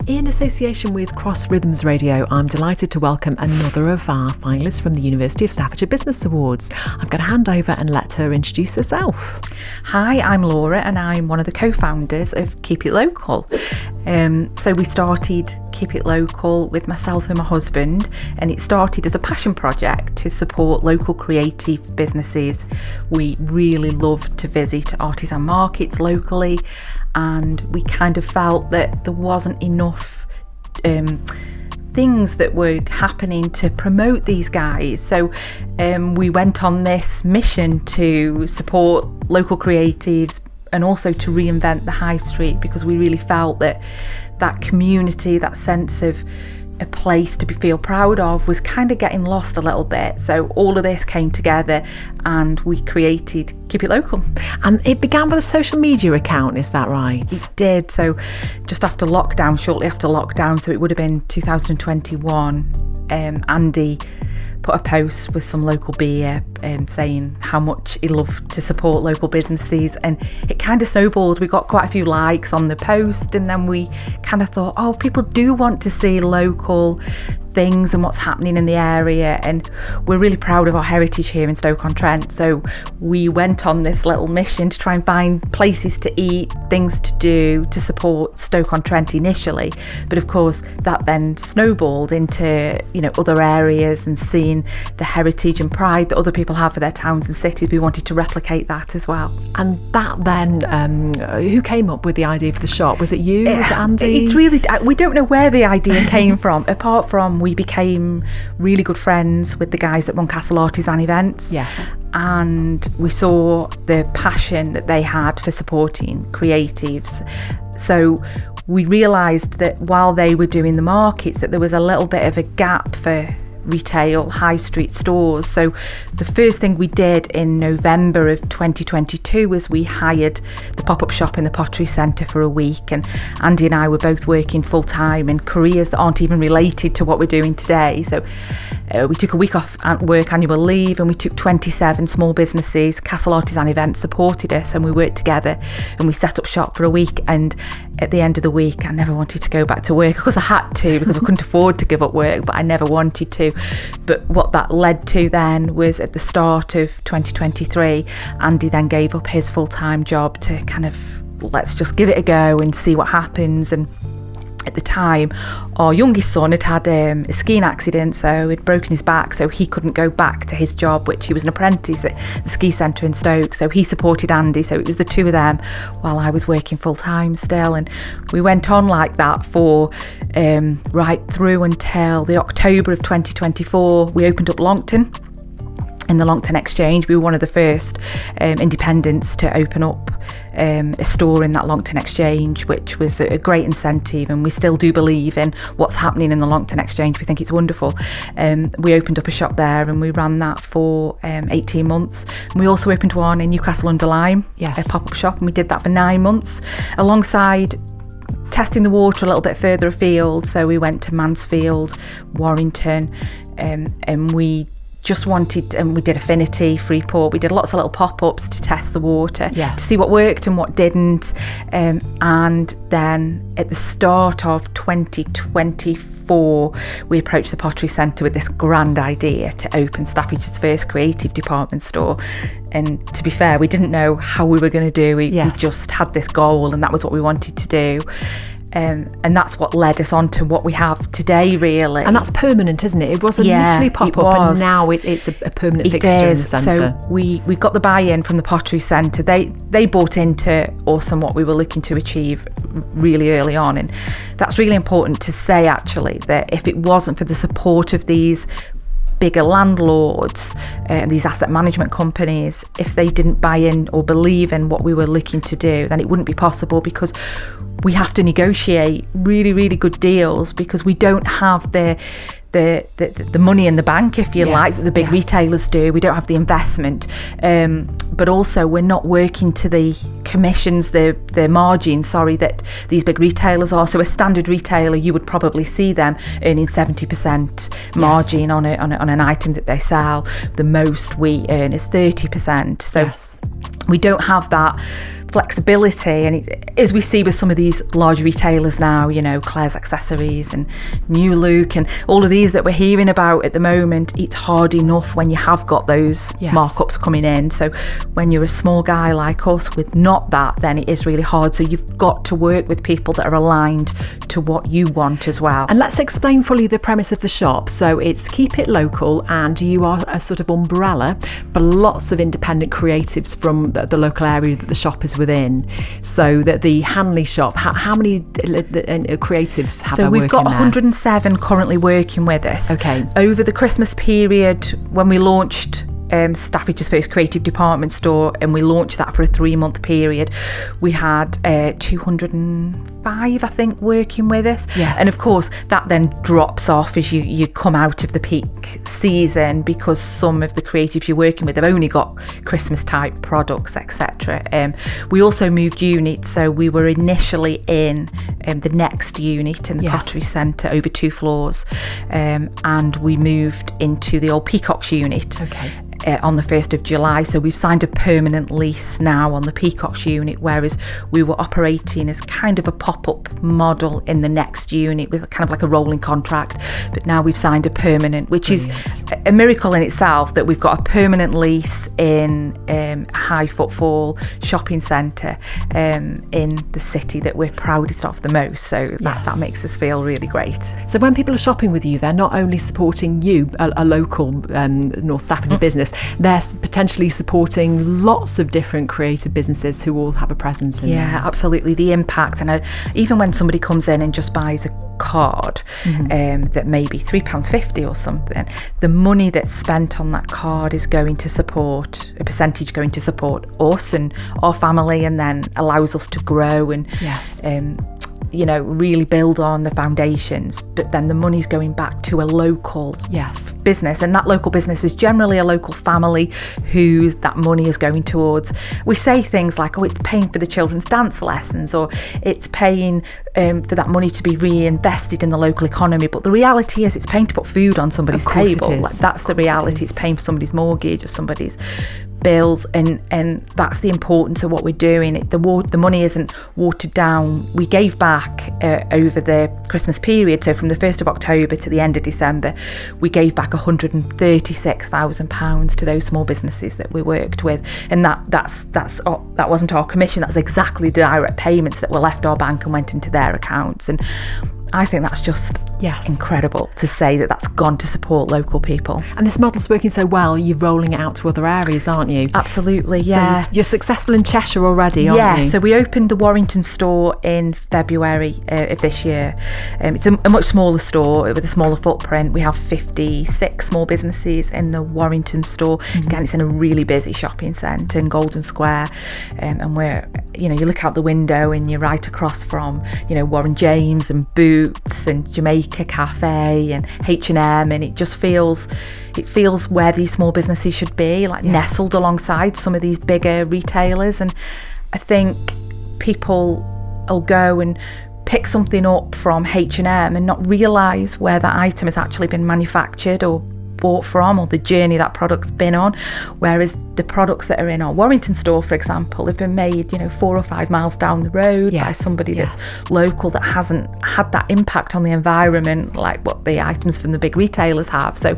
In association with Cross Rhythms Radio, I'm delighted to welcome another of our finalists from the University of Staffordshire Business Awards. I'm going to hand over and let her introduce herself. Hi, I'm Laura and I'm one of the co-founders of Keep It Local. So we started Keep It Local with myself and my husband, and it started as a passion project to support local creative businesses. We really love to visit artisan markets locally, and we kind of felt that there wasn't enough things that were happening to promote these guys. So we went on this mission to support local creatives and also to reinvent the high street, because we really felt that that community, that sense of a place to feel proud of, was kind of getting lost a little bit. So all of this came together and we created Keep It Local. And it began with a social media account, is that right? It did. So just after lockdown, shortly after lockdown, so it would have been 2021, Andy put a post with some local beer saying how much he loved to support local businesses, and it kind of snowballed. We got quite a few likes on the post, and then we kind of thought, oh, people do want to see local things and what's happening in the area, and we're really proud of our heritage here in Stoke-on-Trent. So we went on this little mission to try and find places to eat, things to do to support Stoke-on-Trent initially, but of course that then snowballed into, you know, other areas, and seeing the heritage and pride that other people have for their towns and cities, we wanted to replicate that as well. And that then, who came up with the idea for the shop? Was it you? Was it Andy? It's really, we don't know where the idea came from, apart from we became really good friends with the guys that run Castle Artisan events. Yes. And we saw the passion that they had for supporting creatives. So we realised that while they were doing the markets, that there was a little bit of a gap for retail high street stores. So the first thing we did in November of 2022 was we hired the pop-up shop in the Pottery Centre for a week, and Andy and I were both working full-time in careers that aren't even related to what we're doing today. So we took a week off work annual leave, and we took 27 small businesses. Castle Artisan Events supported us, and we worked together and we set up shop for a week. And at the end of the week, I never wanted to go back to work. Of course I had to, because I couldn't afford to give up work, but I never wanted to. But what that led to then was, at the start of 2023, Andy then gave up his full-time job to kind of, let's just give it a go and see what happens. And at the time, our youngest son had a skiing accident, so he'd broken his back, so he couldn't go back to his job, which he was an apprentice at the ski centre in Stoke. So he supported Andy, so it was the two of them while I was working full time still. And we went on like that for right through until the October of 2024. We opened up Longton in the Longton Exchange. We were one of the first independents to open up a store in that Longton Exchange, which was a great incentive, and we still do believe in what's happening in the Longton Exchange. We think it's wonderful. We opened up a shop there and we ran that for 18 months. And we also opened one in Newcastle-under-Lyme, yes, a pop-up shop, and we did that for 9 months alongside testing the water a little bit further afield. So we went to Mansfield, Warrington, and we just wanted, and we did Affinity, Freeport, we did lots of little pop-ups to test the water, yes, to see what worked and what didn't. And then at the start of 2024, we approached the Pottery Centre with this grand idea to open Staffordshire's first creative department store. And to be fair, we didn't know how we were going to do it. Yes. We just had this goal, and that was what we wanted to do. And that's what led us on to what we have today, really. And that's permanent, isn't it? It was initially pop-up, and now it's a permanent fixture in the centre. So we got the buy-in from the Pottery Centre. They bought into us and what we were looking to achieve really early on. And that's really important to say, actually, that if it wasn't for the support of these bigger landlords, these asset management companies, if they didn't buy in or believe in what we were looking to do, then it wouldn't be possible, because we have to negotiate really, really good deals, because we don't have the money in the bank, if you like, that the big retailers do. We don't have the investment, but also we're not working to the commissions, the margins, that these big retailers are. So a standard retailer, you would probably see them earning 70% margin on an item that they sell. The most we earn is 30%. So we don't have that flexibility, and as we see with some of these large retailers now, Claire's Accessories and New Look and all of these that we're hearing about at the moment, it's hard enough when you have got those markups coming in. So when you're a small guy like us with not that, then it is really hard. So you've got to work with people that are aligned to what you want as well. And let's explain fully the premise of the shop. So it's keep it local, and you are a sort of umbrella for lots of independent creatives from the local area that the shop is within. So that the Hanley shop, how many creatives have so we've got there? 107 currently working with us. Okay. Over the Christmas period, when we launched Staffordshire's first creative department store, and we launched that for a 3-month period, we had 205, I think, working with us. Yes. And of course that then drops off as you come out of the peak season, because some of the creatives you're working with have only got Christmas type products, etc. We also moved units, so we were initially in the next unit in the Pottery Centre over 2 floors, and we moved into the old Peacocks unit. Okay. On the 1st of July. So we've signed a permanent lease now on the Peacocks unit, whereas we were operating as kind of a pop-up model in the next unit with kind of like a rolling contract. But now we've signed a permanent, which is a miracle in itself, that we've got a permanent lease in a high footfall shopping centre in the city that we're proudest of the most. So that makes us feel really great. So when people are shopping with you, they're not only supporting you, a local North Staffordshire business, they're potentially supporting lots of different creative businesses who all have a presence in there. Yeah, absolutely. The impact, and even when somebody comes in and just buys a card that may be £3.50 or something, the money that's spent on that card is going to support, a percentage going to support us and our family, and then allows us to grow and really build on the foundations. But then the money's going back to a local business, and that local business is generally a local family who that money is going towards. We say things like, it's paying for the children's dance lessons, or it's paying for that money to be reinvested in the local economy, but the reality is it's paying to put food on somebody's table. That's the reality. It's paying for somebody's mortgage or somebody's bills, and that's the importance of what we're doing. The money isn't watered down. We gave back over the Christmas period, so from the 1st of October to the end of December, we gave back £136,000 to those small businesses that we worked with, and that wasn't our commission. That's exactly the direct payments that were left our bank and went into their accounts. And I think that's just incredible to say that that's gone to support local people. And this model's working so well, you're rolling it out to other areas, aren't you? Absolutely, yeah. So you're successful in Cheshire already, aren't you? Yeah, so we opened the Warrington store in February of this year. It's a much smaller store with a smaller footprint. We have 56 small businesses in the Warrington store. Again, it's in a really busy shopping centre in Golden Square, and we're, you look out the window and you're right across from, Warren James and Boots and Jamaica Cafe and H&M, and it just feels where these small businesses should be, nestled alongside some of these bigger retailers. And I think people will go and pick something up from H&M and not realise where that item has actually been manufactured or bought from, or the journey that product's been on, whereas the products that are in our Warrington store, for example, have been made 4 or 5 miles down the road by somebody that's local, that hasn't had that impact on the environment like what the items from the big retailers have. So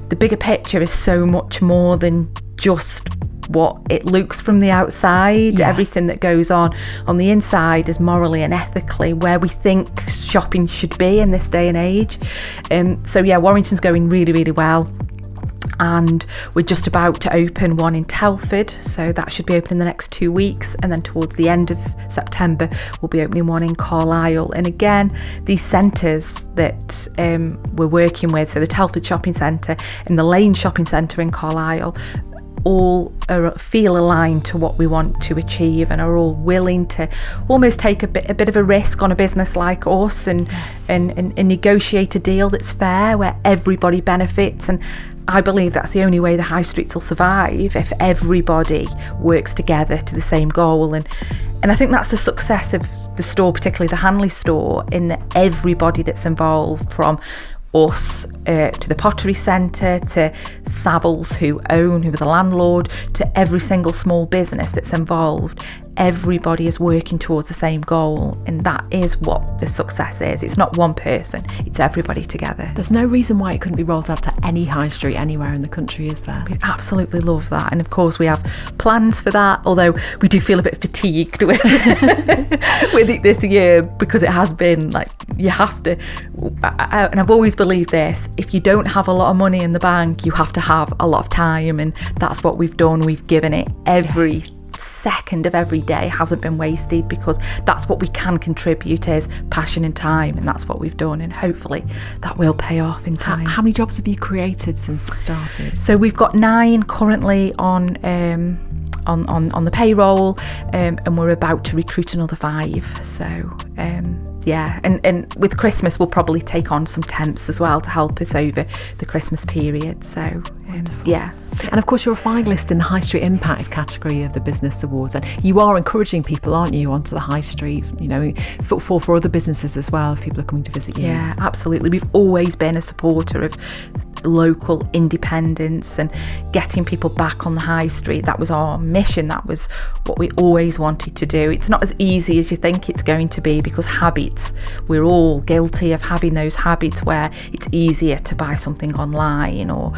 the bigger picture is so much more than just what it looks from the outside. Everything that goes on the inside is morally and ethically where we think shopping should be in this day and age. Warrington's going really, really well, and we're just about to open one in Telford, so that should be open in the next 2 weeks, and then towards the end of September we'll be opening one in Carlisle. And again, these centres that we're working with, so the Telford Shopping Centre and the Lane Shopping Centre in Carlisle, all feel aligned to what we want to achieve and are all willing to almost take a bit of a risk on a business like us and negotiate a deal that's fair, where everybody benefits. And I believe that's the only way the high streets will survive, if everybody works together to the same goal. And I think that's the success of the store, particularly the Hanley store, in that everybody that's involved, from us, to the Pottery Centre, to Savills, who were the landlord, to every single small business that's involved. Everybody is working towards the same goal, and that is what the success is. It's not one person, it's everybody together. There's no reason why it couldn't be rolled out to any high street anywhere in the country, is there? We'd absolutely love that, and of course we have plans for that, although we do feel a bit fatigued with it this year, because it has been like, you have to, and I've always believed this, if you don't have a lot of money in the bank, you have to have a lot of time, and that's what we've done. We've given it every second of every day hasn't been wasted, because that's what we can contribute is passion and time, and that's what we've done, and hopefully that will pay off in time. How many jobs have you created since it started? So we've got 9 currently on the payroll, and we're about to recruit another 5. So and with Christmas we'll probably take on some temps as well to help us over the Christmas period. So And of course you're a finalist in the High Street Impact category of the Business Awards, and you are encouraging people, aren't you, onto the high street, you know, for other businesses as well, if people are coming to visit you. Yeah, absolutely. We've always been a supporter of local independence and getting people back on the high street. That was our mission. That was what we always wanted to do. It's not as easy as you think it's going to be, because habits, we're all guilty of having those habits where it's easier to buy something online, or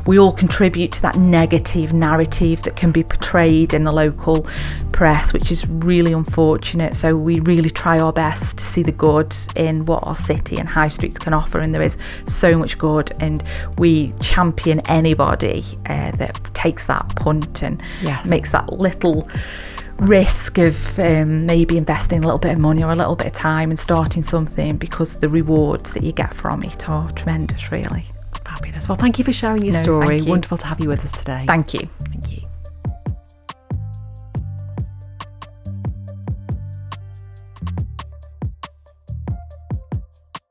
we all contribute to that negative narrative that can be portrayed in the local press, which is really unfortunate. So we really try our best to see the good in what our city and high streets can offer, and there is so much good, and we champion anybody that takes that punt and makes that little risk of maybe investing a little bit of money or a little bit of time and starting something, because the rewards that you get from it are tremendous, really. Fabulous. Well, thank you for sharing your story. Wonderful to have you with us today. Thank you. Thank you.